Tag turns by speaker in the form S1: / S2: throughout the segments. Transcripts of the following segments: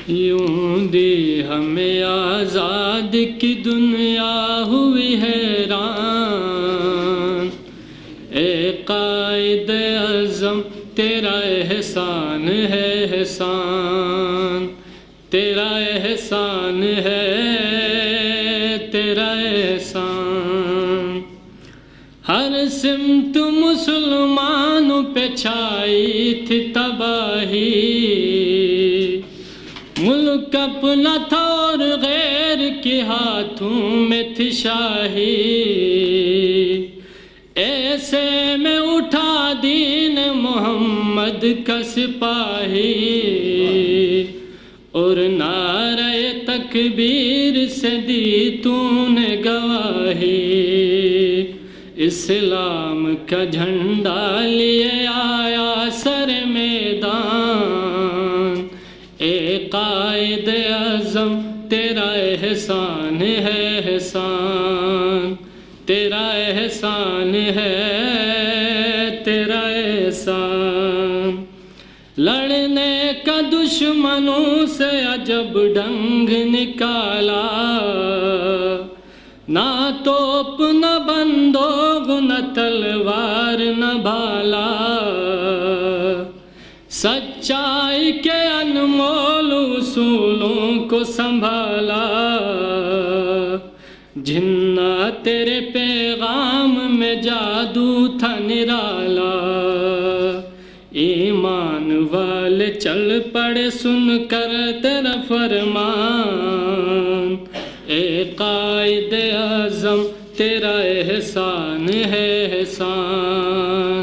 S1: یوں دی ہمیں آزاد کی دنیا ہوئی حیران، اے قائد اعظم تیرا احسان ہے احسان، تیرا احسان ہے تیرا احسان۔ ہر سمت مسلمانوں پہ چھائی تھی تباہی، ملک اپنا تھا اور غیر کے ہاتھوں میں تھی شاہی، ایسے میں اٹھا دین محمد کا سپاہی، اور نعرہ تکبیر سے دی تو نے گواہی، اسلام کا جھنڈا لیے آیا سر میدان، اے قائد اعظم تیرا احسان ہے احسان، تیرا احسان ہے تیرا احسان۔ لڑنے کا دشمنوں سے عجب ڈنگ نکالا، نہ توپ نہ بندوق نہ تلوار نہ بھالا، سچائی کے انمول اصولوں کو سنبھالا، جھنا تیرے پیغام میں جادو تھا نرالا، ایمان والے چل پڑے سن کر تیرا فرمان، اے قائد اعظم تیرا احسان ہے احسان،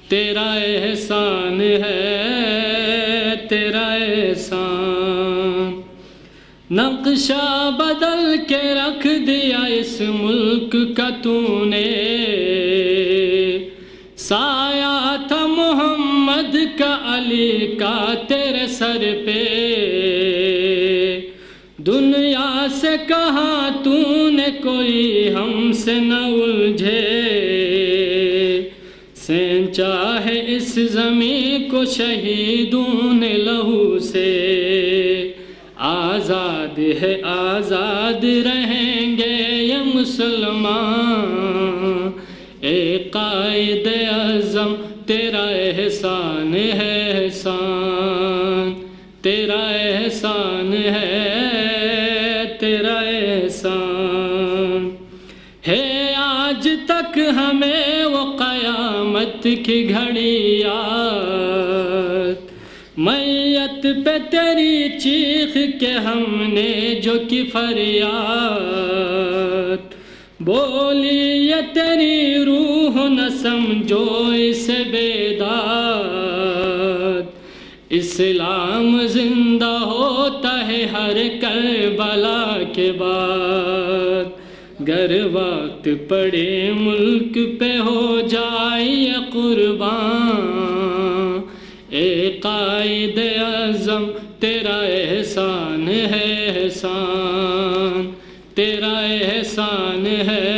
S1: تیرا احسان ہے تیرا احسان۔ نقشہ بدل کے رکھ دیا اس ملک کا تو نے، سایہ تھا محمد کا علی کا تیرے سر پہ، دنیا سے کہا تو نے کوئی ہم سے نہ الجھے، سینچا ہے اس زمین کو شہیدوں نے لہو سے، آزاد ہے آزاد رہیں گے یہ مسلمان، اے قائد اعظم تیرا احسان ہے احسان، تیرا احسان ہے تیرا احسان۔ ہے آج تک ہمیں وہ قیامت کی گھڑی یاد، میت پہ تیری چیخ کے ہم نے جو کی فریاد، بولی یہ تیری روح نہ سمجھو اسے بیداد، اسلام زندہ ہوتا ہے ہر کربلا کے بعد، گر وقت پڑے ملک پہ ہو جائے قربان، اے قائد اعظم تیرا احسان ہے احسان، تیرا احسان ہے